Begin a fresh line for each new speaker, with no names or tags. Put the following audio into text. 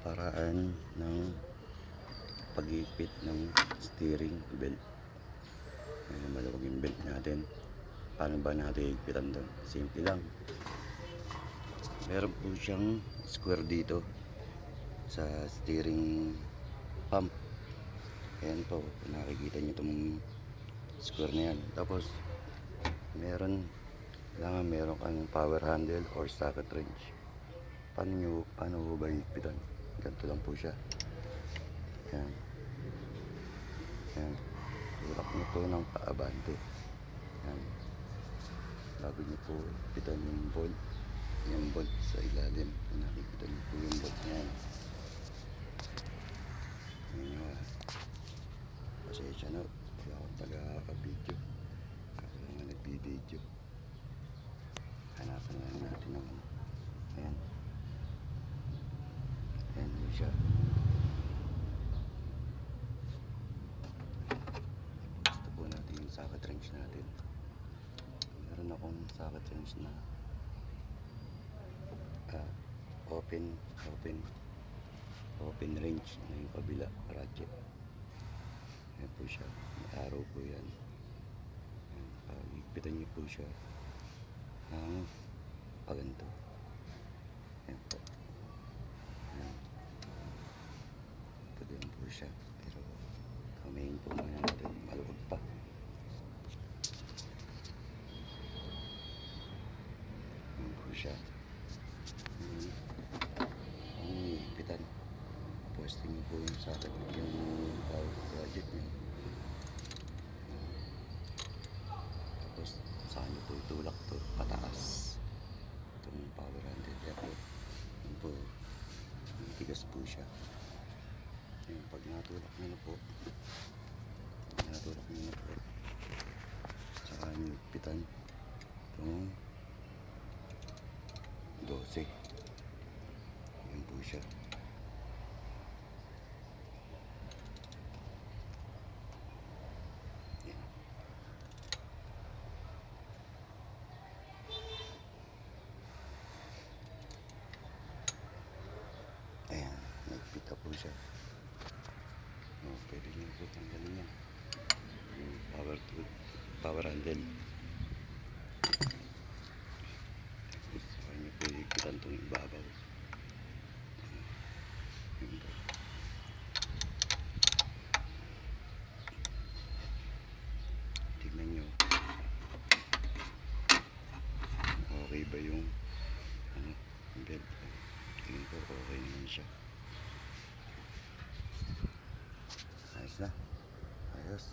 paraan ng pag-iipit ng steering belt. Ayan, maluwag yung belt natin. Paano ba natin ipitan doon? Simple lang. Meron po siyang square dito sa steering pump. Ayan po, nakikita nyo itong square na yan. Tapos meron kang power handle or socket wrench. Paano ba ipitan? Ganito lang po siya. Ayan. Ayan. Tulak nyo po ng paabante. Ayan. Bago nyo po ipitan yung bolt sa ilalim. Nakikita nyo po yung bolt na yan. Ayan. Pasensya na. Wala akong taga-video. Ako lang nga nagbibideo. Hanapan lang natin ng ano. Ayan. Ayan mo siya. Gusto po natin yung socket wrench natin. Meron akong socket wrench na open range na yung kabila ratchet. Ayan po siya. May arrow po yan. Higpitan niyo po siya ng paganto. Ayan po. Ayan. Ito din po siya. Pero kamayin po muna natin. Maluwag pa. Ayan po siya. Ang higpitan. Pwesting niyo po yung socket yung power gadget niyo. Tapos saan niyo po itulak to pataas. Itong power handle. Yan po. Tigas po siya. Yan, pag natulak niyo na po, saka niyo higpitan itong 12. Yan po siya. Ayan, nagpita po siya. Pwede nyo po tanggalin yan. Yung power handle. Saka nyo po higpitan itong ibabaw. Yun po. Tignan nyo. Okay ba yung belt? Tingin ko okay naman siya. Ayos na. Ayos.